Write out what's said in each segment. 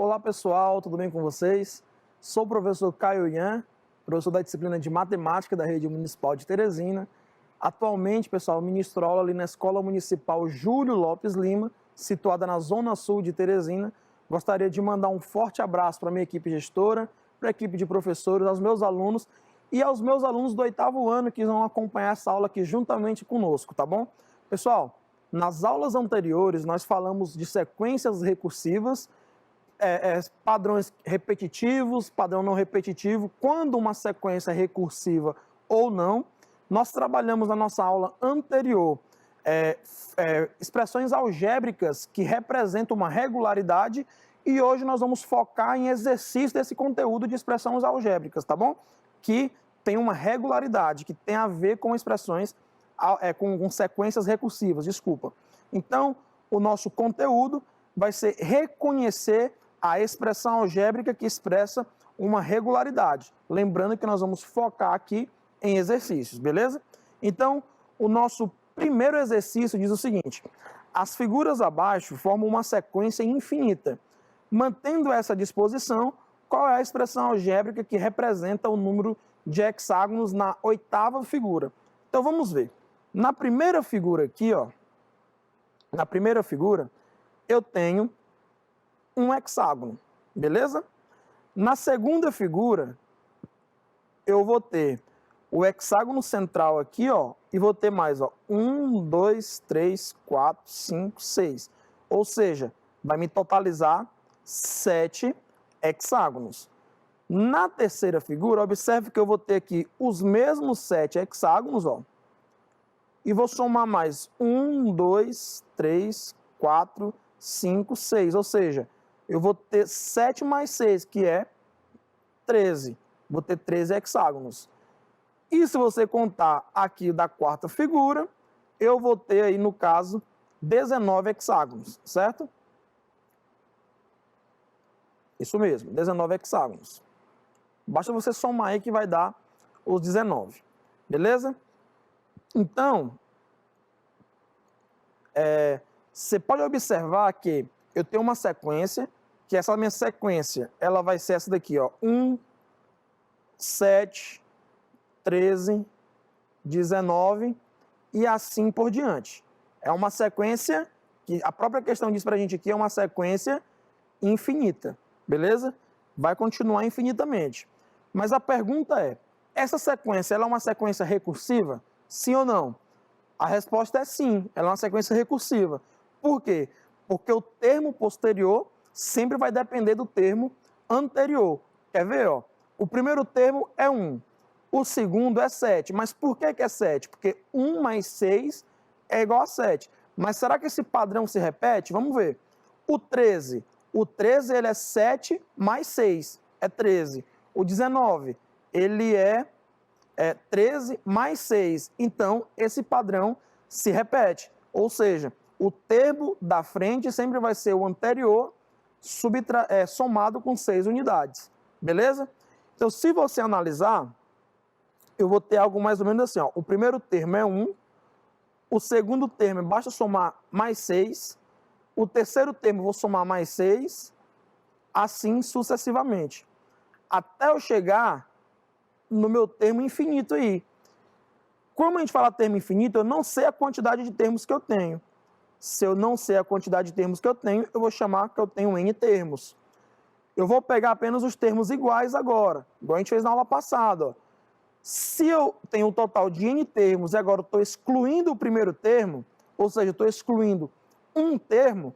Olá pessoal, tudo bem com vocês? Sou o professor Caio Ian, professor da disciplina de Matemática da Rede Municipal de Teresina. Atualmente, pessoal, ministro aula ali na Escola Municipal Júlio Lopes Lima, situada na Zona Sul de Teresina. Gostaria de mandar um forte abraço para a minha equipe gestora, para a equipe de professores, aos meus alunos e aos meus alunos do 8º ano que vão acompanhar essa aula aqui juntamente conosco, tá bom? Pessoal, nas aulas anteriores nós falamos de sequências recursivas, padrões repetitivos, padrão não repetitivo, quando uma sequência é recursiva ou não. Nós trabalhamos na nossa aula anterior expressões algébricas que representam uma regularidade e hoje nós vamos focar em exercício desse conteúdo de expressões algébricas, tá bom? Que tem uma regularidade, que tem a ver com expressões, com sequências recursivas, desculpa. Então, o nosso conteúdo vai ser reconhecer a expressão algébrica que expressa uma regularidade. Lembrando que nós vamos focar aqui em exercícios, beleza? Então, o nosso primeiro exercício diz o seguinte: as figuras abaixo formam uma sequência infinita. Mantendo essa disposição, qual é a expressão algébrica que representa o número de hexágonos na 8ª figura? Então, vamos ver. Na primeira figura aqui, ó, na primeira figura, eu tenho um hexágono, beleza? Na segunda figura, eu vou ter o hexágono central aqui, ó, e vou ter mais, ó, 1, 2, 3, 4, 5, 6. Ou seja, vai me totalizar 7 hexágonos. Na terceira figura, observe que eu vou ter aqui os mesmos 7 hexágonos, ó, e vou somar mais 1, 2, 3, 4, 5, 6. Ou seja, eu vou ter 7 mais 6, que é 13. Vou ter 13 hexágonos. E se você contar aqui da quarta figura, eu vou ter aí, no caso, 19 hexágonos, certo? Isso mesmo, 19 hexágonos. Basta você somar aí que vai dar os 19, beleza? Então, você pode observar que eu tenho uma sequência, que essa minha sequência, ela vai ser essa daqui, ó, 1, 7, 13, 19 e assim por diante. É uma sequência que a própria questão diz pra gente aqui, é uma sequência infinita, beleza? Vai continuar infinitamente. Mas a pergunta é, essa sequência, ela é uma sequência recursiva? Sim ou não? A resposta é sim, ela é uma sequência recursiva. Por quê? Porque o termo posterior sempre vai depender do termo anterior. Quer ver, ó? O primeiro termo é 1, o segundo é 7. Mas por que é 7? Porque 1 mais 6 é igual a 7. Mas será que esse padrão se repete? Vamos ver. O 13 ele é 7 mais 6, é 13. O 19, ele é 13 mais 6. Então, esse padrão se repete. Ou seja, o termo da frente sempre vai ser o anterior somado com 6 unidades. Beleza? Então, se você analisar, eu vou ter algo mais ou menos assim, ó. O primeiro termo é 1, o segundo termo basta somar mais 6, o terceiro termo vou somar mais 6, assim sucessivamente. Até eu chegar no meu termo infinito aí. Como a gente fala termo infinito, eu não sei a quantidade de termos que eu tenho. Se eu não sei a quantidade de termos que eu tenho, eu vou chamar que eu tenho N termos. Eu vou pegar apenas os termos iguais agora, igual a gente fez na aula passada, ó. Se eu tenho um total de N termos e agora eu estou excluindo o primeiro termo, ou seja, eu estou excluindo um termo,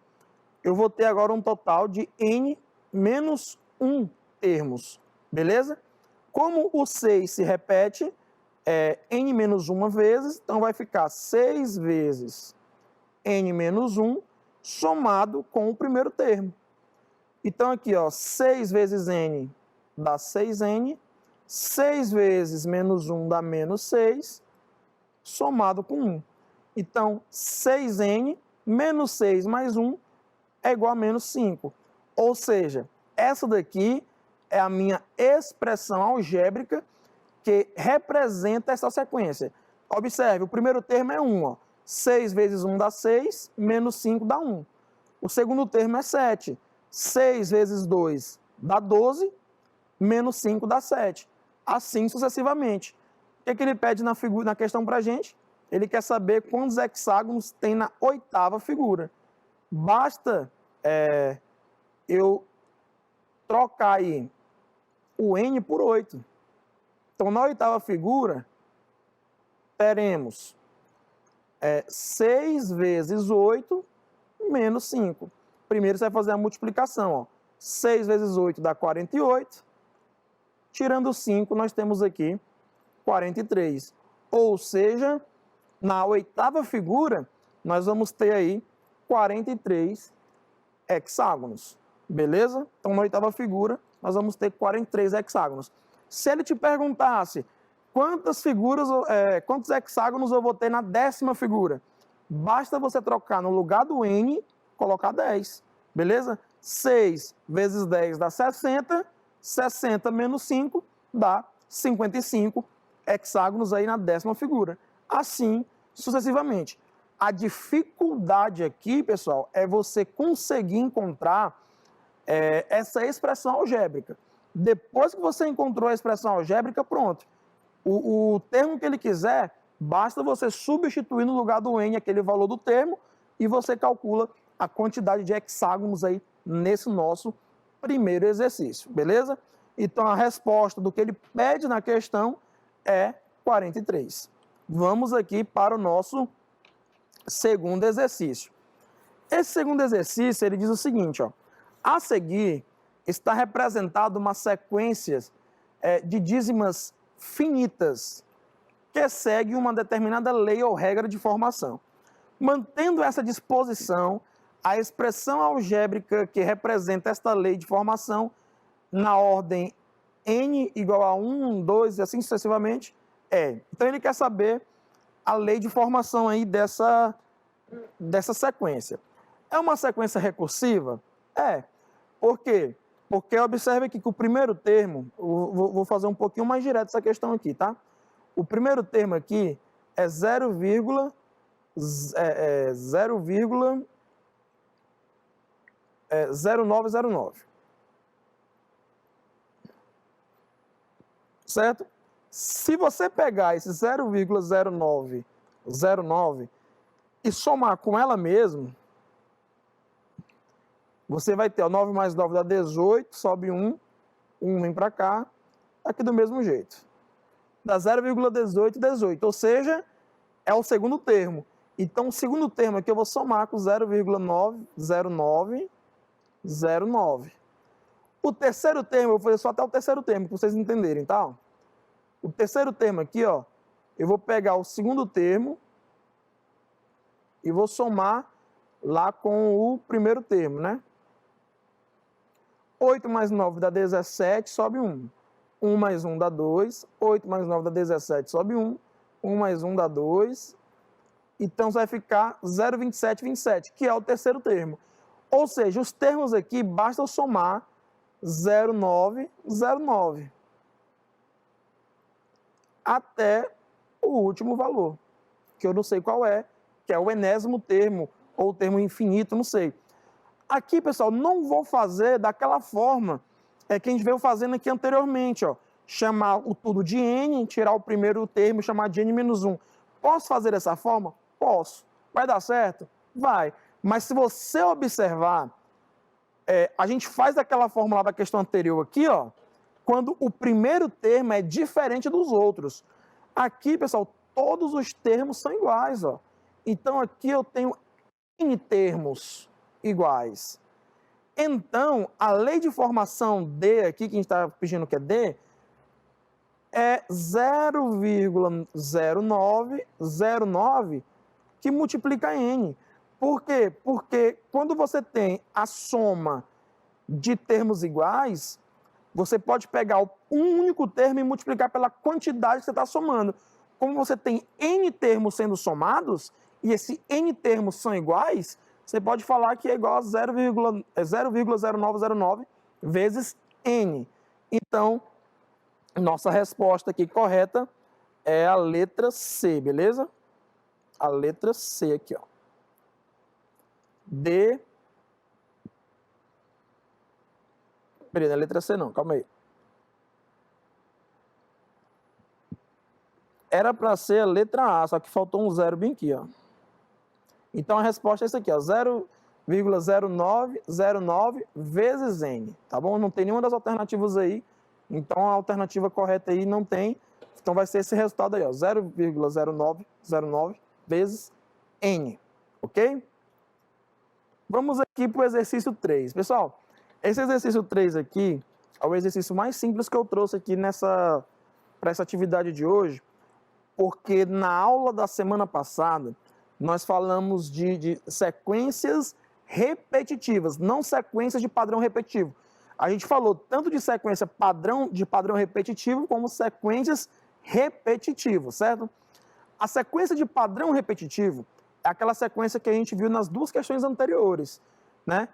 eu vou ter agora um total de N menos 1 termos, beleza? Como o 6 se repete N menos 1 vezes, então vai ficar 6 vezes N menos 1 somado com o primeiro termo. Então aqui, ó, 6 vezes N dá 6N, 6 vezes menos 1 dá menos 6, somado com 1. Então, 6N menos 6 mais 1 é igual a menos 5. Ou seja, essa daqui é a minha expressão algébrica que representa essa sequência. Observe, o primeiro termo é 1. Ó. 6 vezes 1 dá 6, menos 5 dá 1. O segundo termo é 7. 6 vezes 2 dá 12, menos 5 dá 7. Assim sucessivamente. O que ele pede na questão para a gente? Ele quer saber quantos hexágonos tem na oitava figura. Basta eu trocar aí o N por 8. Então, na oitava figura, teremos 6 vezes 8 menos 5. Primeiro você vai fazer a multiplicação. Ó. 6 vezes 8 dá 48. Tirando 5, nós temos aqui 43. Ou seja, na oitava figura, nós vamos ter aí 43 hexágonos. Beleza? Então, na oitava figura, nós vamos ter 43 hexágonos. Se ele te perguntasse quantos hexágonos eu vou ter na décima figura, basta você trocar no lugar do N, colocar 10. Beleza? 6 vezes 10 dá 60. 60 menos 5 dá 55 hexágonos aí na décima figura. Assim, sucessivamente. A dificuldade aqui, pessoal, é você conseguir encontrar essa expressão algébrica. Depois que você encontrou a expressão algébrica, pronto. O termo que ele quiser, basta você substituir no lugar do N aquele valor do termo e você calcula a quantidade de hexágonos aí nesse nosso primeiro exercício, beleza? Então, a resposta do que ele pede na questão é 43. Vamos aqui para o nosso segundo exercício. Esse segundo exercício, ele diz o seguinte, ó. A seguir, está representado uma sequência de dízimas finitas que segue uma determinada lei ou regra de formação. Mantendo essa disposição, a expressão algébrica que representa esta lei de formação na ordem n igual a 1, 2 e assim sucessivamente é. Então ele quer saber a lei de formação aí dessa sequência. É uma sequência recursiva? É. Por quê? Porque observe aqui que o primeiro termo, vou fazer um pouquinho mais direto essa questão aqui, tá? O primeiro termo aqui é 0,0909. Certo? Se você pegar esse 0,0909 e somar com ela mesmo, você vai ter, ó, 9 mais 9 dá 18, sobe 1, 1 vem para cá, aqui do mesmo jeito. Dá 0,1818, ou seja, é o segundo termo. Então, o segundo termo aqui eu vou somar com 0,90909. O terceiro termo, eu vou fazer só até o terceiro termo, para vocês entenderem, tá? O terceiro termo aqui, ó, eu vou pegar o segundo termo e vou somar lá com o primeiro termo, né? 8 mais 9 dá 17, sobe 1. 1 mais 1 dá 2. 8 mais 9 dá 17, sobe 1. 1 mais 1 dá 2. Então, vai ficar 0,2727, que é o terceiro termo. Ou seja, os termos aqui, basta eu somar 0,909 até o último valor, que eu não sei qual é, que é o enésimo termo, ou o termo infinito, não sei. Aqui, pessoal, não vou fazer daquela forma que a gente veio fazendo aqui anteriormente, ó. Chamar o tudo de n, tirar o primeiro termo, chamar de n menos 1. Posso fazer dessa forma? Posso. Vai dar certo? Vai. Mas se você observar, a gente faz daquela forma lá da questão anterior aqui, ó, quando o primeiro termo é diferente dos outros. Aqui, pessoal, todos os termos são iguais, ó. Então, aqui eu tenho n termos iguais. Então, a lei de formação D aqui, que a gente está pedindo que é D, é 0,0909 que multiplica n. Por quê? Porque quando você tem a soma de termos iguais, você pode pegar um único termo e multiplicar pela quantidade que você está somando. Como você tem n termos sendo somados, e esses n termos são iguais, você pode falar que é igual a 0,0909 vezes n. Então, nossa resposta aqui correta é a letra C, beleza? A letra C aqui, ó. D Peraí, não é letra C não, calma aí. Era para ser a letra A, só que faltou um zero bem aqui, ó. Então a resposta é isso aqui, ó, 0,0909 vezes N, tá bom? Não tem nenhuma das alternativas aí, então a alternativa correta aí não tem, então vai ser esse resultado aí, ó, 0,0909 vezes N, ok? Vamos aqui para o exercício 3. Pessoal, esse exercício 3 aqui é o exercício mais simples que eu trouxe aqui para essa atividade de hoje, porque na aula da semana passada nós falamos de sequências repetitivas, não sequências de padrão repetitivo. A gente falou tanto de sequência padrão repetitivo, como sequências repetitivas, certo? A sequência de padrão repetitivo é aquela sequência que a gente viu nas duas questões anteriores, né?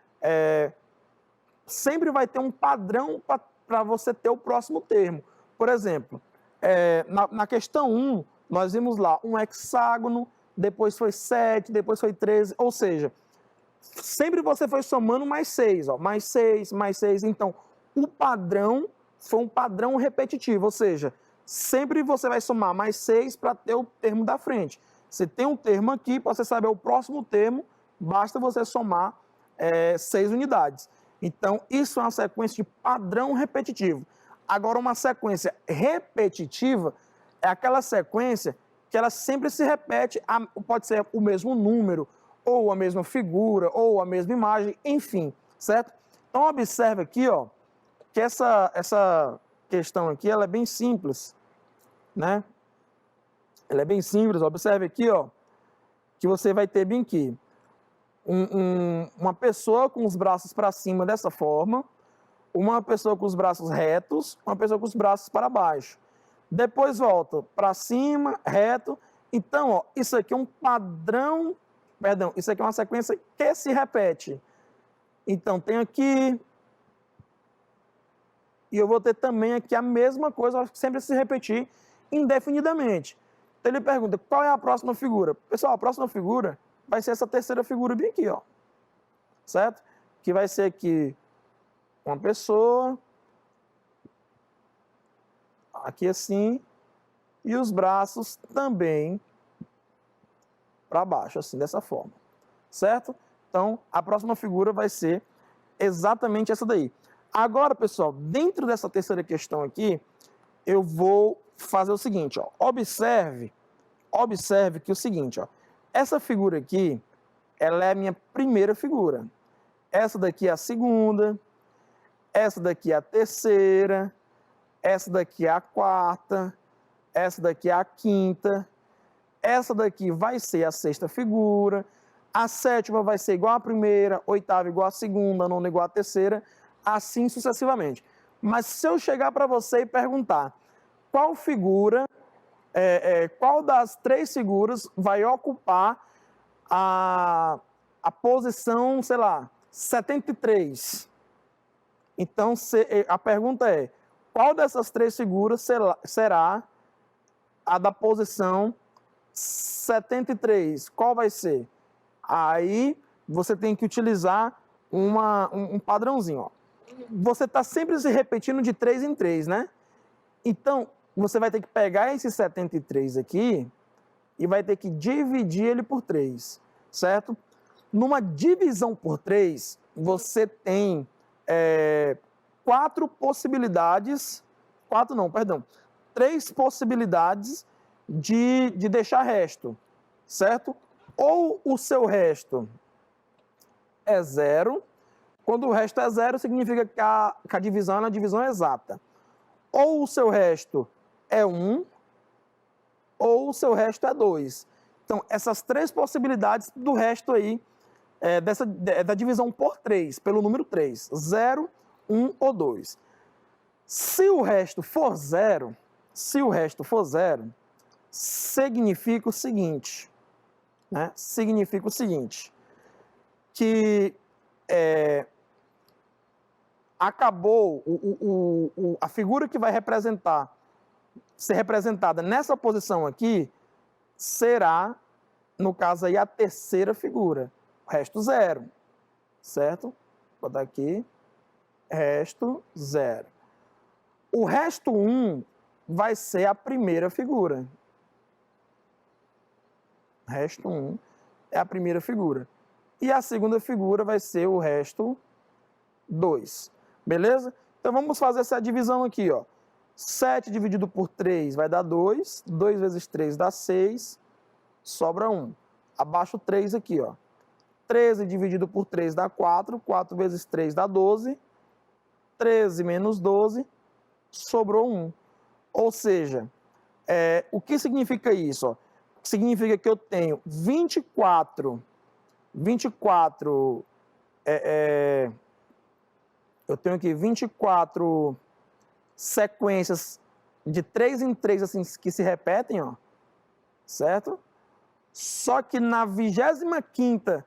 Sempre vai ter um padrão para você ter o próximo termo. Por exemplo, na questão 1, nós vimos lá um hexágono, depois foi 7, depois foi 13, ou seja, sempre você foi somando mais 6, ó, mais 6, mais 6. Então, o padrão foi um padrão repetitivo, ou seja, sempre você vai somar mais 6 para ter o termo da frente. Você tem um termo aqui, para você saber o próximo termo, basta você somar 6 unidades. Então, isso é uma sequência de padrão repetitivo. Agora, uma sequência repetitiva é aquela sequência que ela sempre se repete, pode ser o mesmo número, ou a mesma figura, ou a mesma imagem, enfim, certo? Então, observe aqui, ó, que essa questão aqui, ela é bem simples, né? Ela é bem simples, observe aqui, ó, que você vai ter bem aqui uma pessoa com os braços para cima dessa forma, uma pessoa com os braços retos, uma pessoa com os braços para baixo. Depois volta para cima, reto. Então, ó, isso aqui é um padrão, perdão, isso aqui é uma sequência que se repete. Então, tem aqui, e eu vou ter também aqui a mesma coisa, vai sempre se repetir indefinidamente. Então, ele pergunta, qual é a próxima figura? Pessoal, a próxima figura vai ser essa terceira figura bem aqui, ó. Certo? Que vai ser aqui uma pessoa, aqui assim, e os braços também para baixo, assim, dessa forma. Certo? Então, a próxima figura vai ser exatamente essa daí. Agora, pessoal, dentro dessa terceira questão aqui, eu vou fazer o seguinte, ó. Observe que é o seguinte, ó. Essa figura aqui, ela é a minha primeira figura. Essa daqui é a segunda, essa daqui é a terceira, essa daqui é a quarta, essa daqui é a quinta, essa daqui vai ser a sexta figura, a sétima vai ser igual à primeira, oitava igual à segunda, nona igual à terceira, assim sucessivamente. Mas se eu chegar para você e perguntar qual figura, qual das três figuras vai ocupar a posição, sei lá, 73? Então, a pergunta é, qual dessas três figuras será a da posição 73? Qual vai ser? Aí, você tem que utilizar um padrãozinho, ó. Você está sempre se repetindo de 3 em 3, né? Então, você vai ter que pegar esse 73 aqui e vai ter que dividir ele por 3, certo? Numa divisão por 3, você tem 3 possibilidades de deixar resto, certo? Ou o seu resto é 0, quando o resto é 0, significa que a divisão é uma divisão exata. Ou o seu resto é 1, ou o seu resto é 2. Então, essas 3 possibilidades do resto aí, da divisão por 3, pelo número 3, 0, 1 ou 2. Se o resto for 0, significa o seguinte, né? Significa o seguinte, que acabou a figura que vai ser representada nessa posição aqui, será, no caso aí, a terceira figura. O resto 0, certo? Vou botar aqui. resto 0. O resto 1 vai ser a primeira figura. Resto 1 é a primeira figura. E a segunda figura vai ser o resto 2. Beleza? Então vamos fazer essa divisão aqui, ó. 7 dividido por 3 vai dar 2. 2 vezes 3 dá 6. Sobra 1. Abaixo 3 aqui, ó. 13 dividido por 3 dá 4. 4 vezes 3 dá 12. 13 menos 12, sobrou 1. Ou seja, o que significa isso? Ó? Significa que eu tenho 24 eu tenho aqui 24 sequências de 3 em 3 assim, que se repetem, ó, certo? Só que na 25ª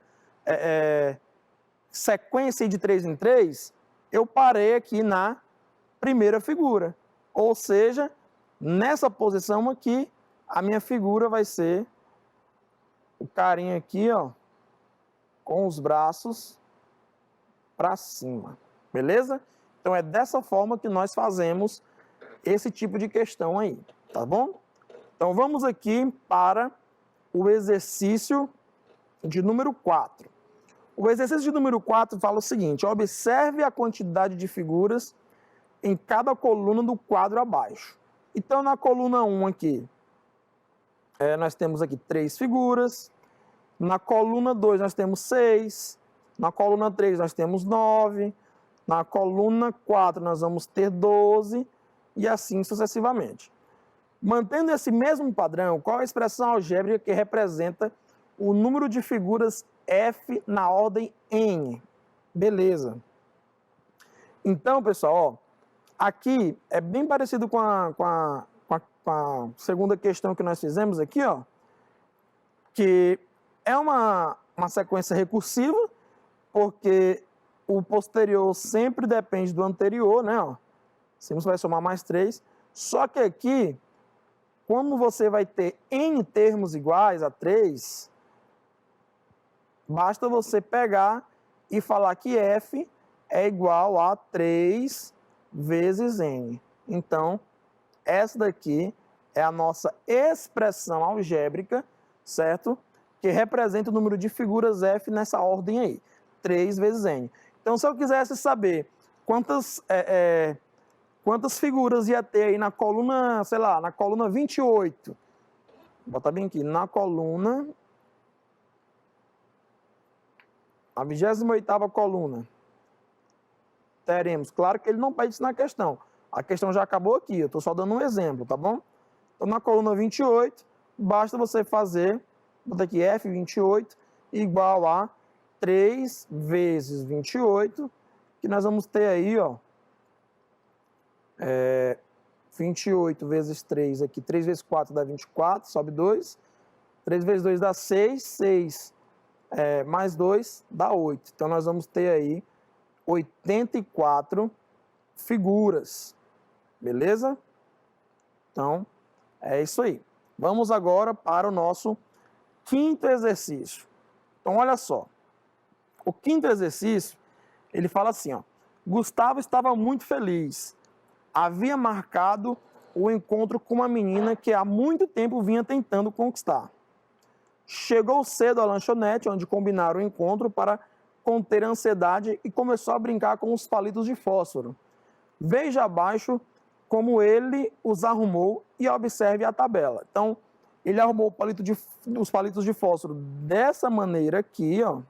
sequência de 3 em 3, eu parei aqui na primeira figura. Ou seja, nessa posição aqui, a minha figura vai ser o carinha aqui, ó, com os braços para cima. Beleza? Então é dessa forma que nós fazemos esse tipo de questão aí, tá bom? Então vamos aqui para o exercício de número 4. O exercício de número 4 fala o seguinte: observe a quantidade de figuras em cada coluna do quadro abaixo. Então, na coluna 1 aqui, nós temos aqui 3 figuras. Na coluna 2 nós temos 6. Na coluna 3 nós temos 9. Na coluna 4 nós vamos ter 12. E assim sucessivamente. Mantendo esse mesmo padrão, qual a expressão algébrica que representa o número de figuras F na ordem N? Beleza. Então, pessoal, ó, aqui é bem parecido com a segunda questão que nós fizemos aqui, ó, que é uma sequência recursiva, porque o posterior sempre depende do anterior, né? Ó. Sempre vai somar mais 3. Só que aqui, como você vai ter N termos iguais a 3, basta você pegar e falar que F é igual a 3 vezes N. Então, essa daqui é a nossa expressão algébrica, certo? Que representa o número de figuras F nessa ordem aí, 3 vezes N. Então, se eu quisesse saber quantas figuras ia ter aí na coluna, sei lá, na coluna 28, vou botar bem aqui, na coluna, a 28ª coluna, teremos, claro que ele não pede isso na questão, a questão já acabou aqui, eu estou só dando um exemplo, tá bom? Então, na coluna 28, basta você fazer, botar aqui F28 igual a 3 vezes 28, que nós vamos ter aí, ó, 28 vezes 3 aqui, 3 vezes 4 dá 24, sobe 2, 3 vezes 2 dá 6, 6 mais 2 dá 8. Então, nós vamos ter aí 84 figuras, beleza? Então, é isso aí. Vamos agora para o nosso 5º exercício. Então, olha só. O 5º exercício, ele fala assim, ó. Gustavo estava muito feliz. Havia marcado o encontro com uma menina que há muito tempo vinha tentando conquistar. Chegou cedo à lanchonete, onde combinaram o encontro para conter a ansiedade e começou a brincar com os palitos de fósforo. Veja abaixo como ele os arrumou e observe a tabela. Então, ele arrumou os palitos de fósforo dessa maneira aqui, ó.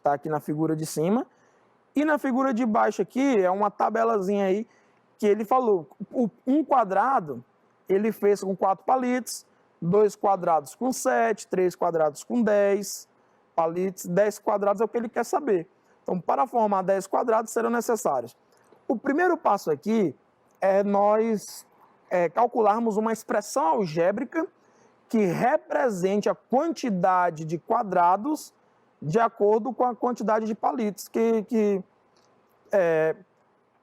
Tá aqui na figura de cima. E na figura de baixo aqui é uma tabelazinha aí que ele falou. Um quadrado ele fez com 4 palitos, 2 quadrados com 7, 3 quadrados com 10 palitos, 10 quadrados é o que ele quer saber. Então, para formar 10 quadrados serão necessários. O primeiro passo aqui é nós calcularmos uma expressão algébrica que represente a quantidade de quadrados de acordo com a quantidade de palitos,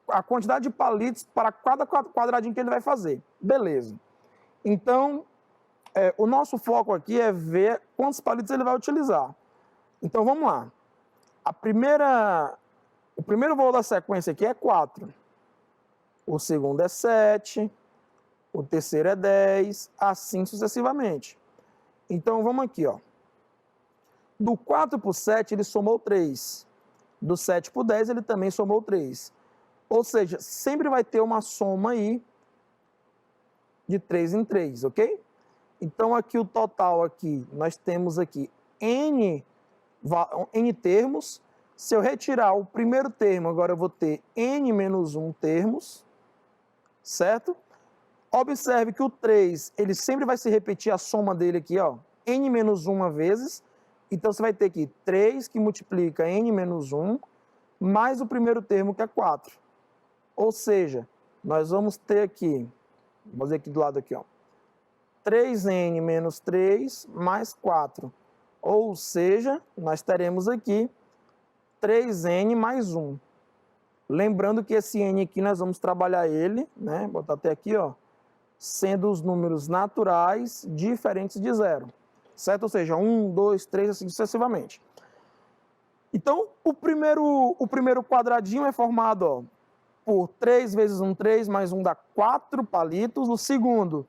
a quantidade de palitos para cada quadradinho que ele vai fazer. Beleza. Então, o nosso foco aqui é ver quantos palitos ele vai utilizar. Então, vamos lá. O primeiro valor da sequência aqui é 4. O segundo é 7. O terceiro é 10, assim sucessivamente. Então, vamos aqui, ó. Do 4 para o 7, ele somou 3. Do 7 para o 10, ele também somou 3. Ou seja, sempre vai ter uma soma aí de 3 em 3, ok? Então, aqui o total aqui, nós temos aqui N termos. Se eu retirar o primeiro termo, agora eu vou ter N menos 1 termos, certo? Observe que o 3, ele sempre vai se repetir a soma dele aqui, ó, N menos 1 vezes. Então, você vai ter aqui 3 que multiplica N menos 1, mais o primeiro termo, que é 4. Ou seja, nós vamos ter aqui, vou fazer aqui do lado aqui, ó, 3N menos 3 mais 4. Ou seja, nós teremos aqui 3N mais 1. Lembrando que esse N aqui, nós vamos trabalhar ele, né, botar até aqui, ó, sendo os números naturais diferentes de 0. Certo? Ou seja, 1, 2, 3, assim sucessivamente. Então, o primeiro quadradinho é formado, ó, por 3 vezes 1, 3, mais 1 dá 4 palitos. O segundo,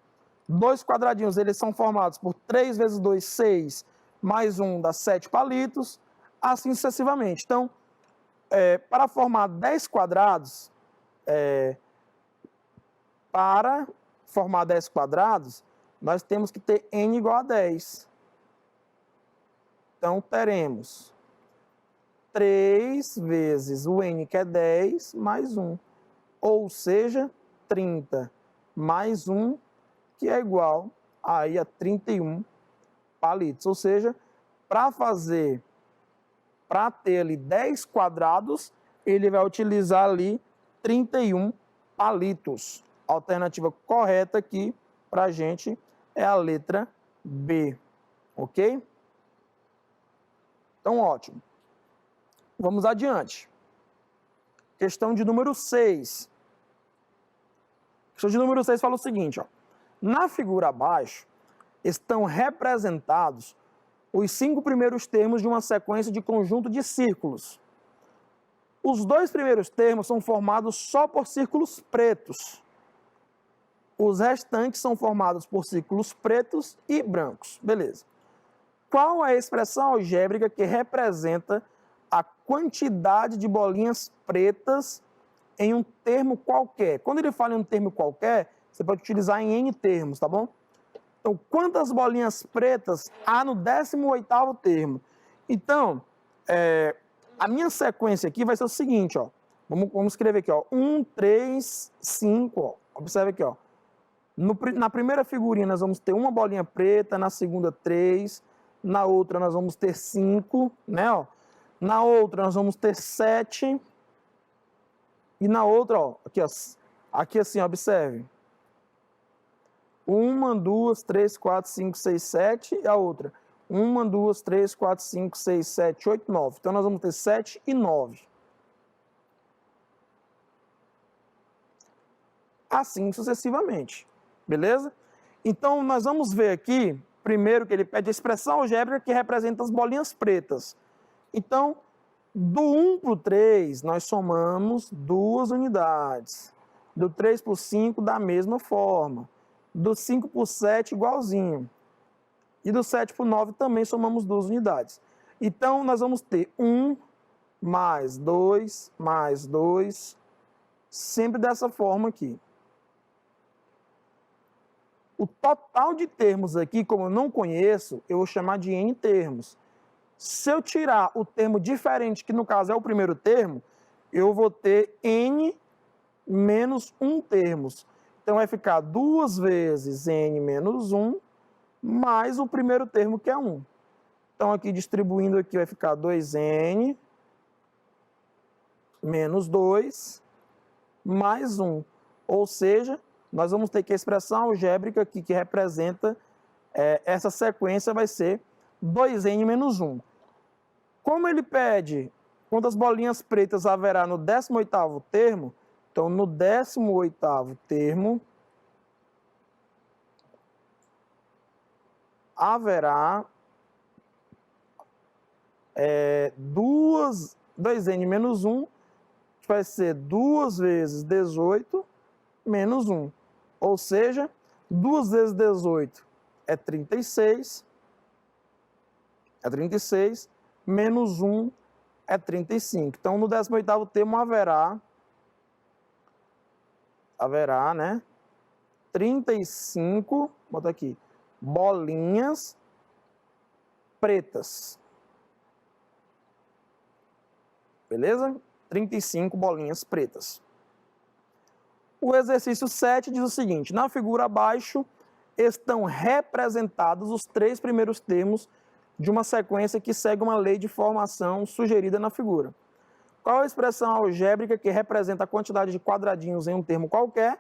2 quadradinhos, eles são formados por 3 vezes 2, 6, mais 1 dá 7 palitos, assim sucessivamente. Então, para formar 10 quadrados, nós temos que ter N igual a 10. Então, teremos 3 vezes o N, que é 10, mais 1. Ou seja, 30 mais 1, que é igual aí a 31 palitos. Ou seja, para ter ali 10 quadrados, ele vai utilizar ali 31 palitos. A alternativa correta aqui para a gente é a letra B. Ok? Então, ótimo. Vamos adiante. Questão de número 6. Questão de número 6 fala o seguinte, ó. Na figura abaixo, estão representados os 5 primeiros termos de uma sequência de conjunto de círculos. Os 2 primeiros termos são formados só por círculos pretos. Os restantes são formados por círculos pretos e brancos. Beleza. Qual é a expressão algébrica que representa a quantidade de bolinhas pretas em um termo qualquer? Quando ele fala em um termo qualquer, você pode utilizar em N termos, tá bom? Então, quantas bolinhas pretas há no 18º termo? Então, a minha sequência aqui vai ser o seguinte, ó. Vamos escrever aqui, ó. 1, 3, 5, ó. Observe aqui, ó. Na primeira figurinha, nós vamos ter uma bolinha preta, na segunda, 3, na outra, nós vamos ter 5, né, ó. Na outra, nós vamos ter 7, e na outra, ó, aqui assim, observe. 1, 2, 3, 4, 5, 6, 7, e a outra. 1, 2, 3, 4, 5, 6, 7, 8, 9. Então, nós vamos ter 7 e 9. Assim sucessivamente. Beleza? Então, nós vamos ver aqui, primeiro, que ele pede a expressão algébrica que representa as bolinhas pretas. Então, do 1 para o 3, nós somamos 2 unidades. Do 3 para o 5, da mesma forma. Do 5 para o 7, igualzinho. E do 7 para o 9 também somamos 2 unidades. Então, nós vamos ter 1 mais 2, sempre dessa forma aqui. O total de termos aqui, como eu não conheço, eu vou chamar de N termos. Se eu tirar o termo diferente, que no caso é o primeiro termo, eu vou ter N menos 1 termos. Então, vai ficar 2 vezes N menos 1, mais o primeiro termo, que é 1. Então, aqui distribuindo aqui, vai ficar 2N menos 2, mais 1. Ou seja, nós vamos ter que a expressão algébrica aqui que representa essa sequência vai ser 2N menos 1. Como ele pede quantas bolinhas pretas haverá no 18º termo, então no 18º termo haverá 2N menos 1 vai ser 2 vezes 18 menos 1. Ou seja, 2 vezes 18 é 36. É 36, menos 1 é 35. Então, no 18º termo haverá, né, 35, bota aqui, bolinhas pretas. Beleza? 35 bolinhas pretas. O exercício 7 diz o seguinte: na figura abaixo estão representados os 3 primeiros termos de uma sequência que segue uma lei de formação sugerida na figura. Qual a expressão algébrica que representa a quantidade de quadradinhos em um termo qualquer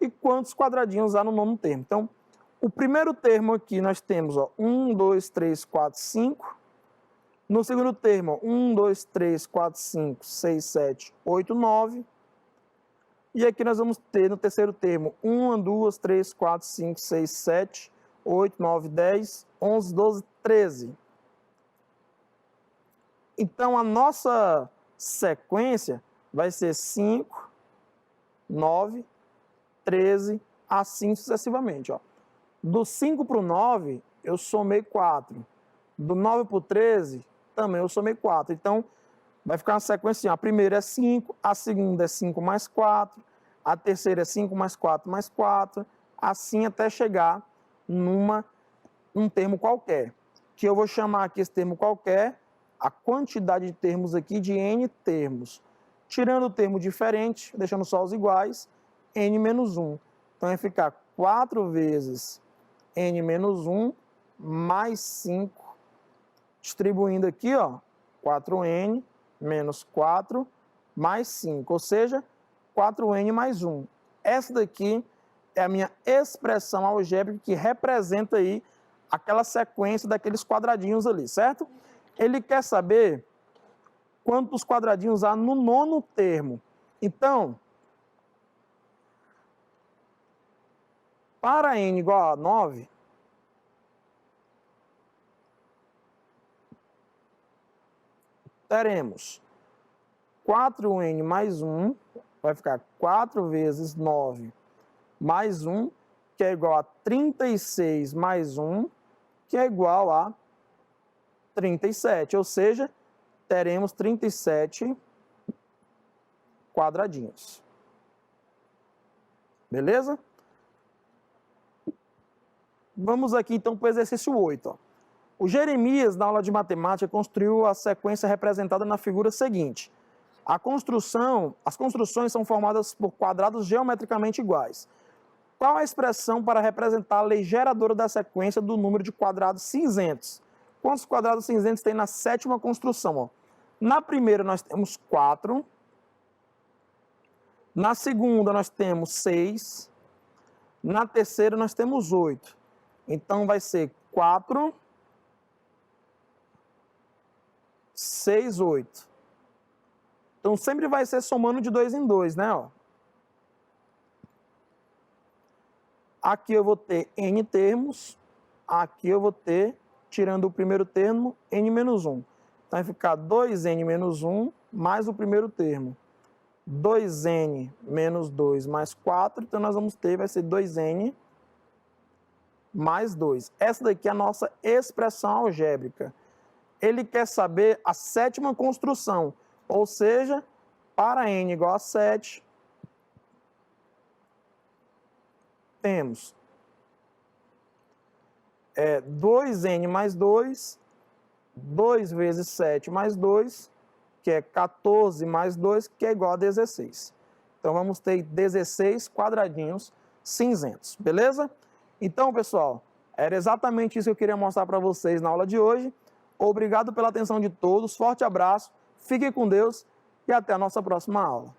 e quantos quadradinhos há no nono termo? Então, o primeiro termo aqui nós temos 1, 2, 3, 4, 5. No segundo termo, 1, 2, 3, 4, 5, 6, 7, 8, 9. E aqui nós vamos ter no terceiro termo 1, 2, 3, 4, 5, 6, 7, 8, 9, 10, 11, 12, 13. Então, a nossa sequência vai ser 5, 9, 13, assim sucessivamente. Ó. Do 5 para o 9, eu somei 4. Do 9 para o 13, também eu somei 4. Então, vai ficar uma sequência assim. A primeira é 5, a segunda é 5 mais 4, a terceira é 5 mais 4 mais 4, assim até chegar num termo qualquer. Que eu vou chamar aqui esse termo qualquer, a quantidade de termos aqui de n termos. Tirando o termo diferente, deixando só os iguais, n menos 1. Então, vai ficar 4 vezes n menos 1 mais 5, distribuindo aqui, ó, 4n menos 4 mais 5, ou seja, 4n mais 1. Essa daqui é a minha expressão algébrica que representa aí aquela sequência daqueles quadradinhos ali, certo? Ele quer saber quantos quadradinhos há no nono termo. Então, para n igual a 9, teremos 4n mais 1, vai ficar 4 vezes 9 mais 1, que é igual a 36 mais 1, que é igual a 37, ou seja, teremos 37 quadradinhos. Beleza? Vamos aqui então para o exercício 8. Ó. O Jeremias, na aula de matemática, construiu a sequência representada na figura seguinte. As construções são formadas por quadrados geometricamente iguais. Qual a expressão para representar a lei geradora da sequência do número de quadrados cinzentos? Quantos quadrados cinzentos tem na sétima construção? Ó? Na primeira nós temos 4. Na segunda nós temos 6. Na terceira nós temos 8. Então vai ser 4, 6, 8. Então sempre vai ser somando de 2 em 2, né? Ó. Aqui eu vou ter n termos. Aqui eu vou ter, tirando o primeiro termo, n menos 1. Então vai ficar 2n menos 1 mais o primeiro termo. 2n menos 2 mais 4. Então nós vamos ter, vai ser 2n mais 2. Essa daqui é a nossa expressão algébrica. Ele quer saber a sétima construção. Ou seja, para n igual a 7, temos 2n mais 2, 2 vezes 7 mais 2, que é 14 mais 2, que é igual a 16. Então, vamos ter 16 quadradinhos cinzentos, beleza? Então, pessoal, era exatamente isso que eu queria mostrar para vocês na aula de hoje. Obrigado pela atenção de todos, forte abraço, fiquem com Deus e até a nossa próxima aula.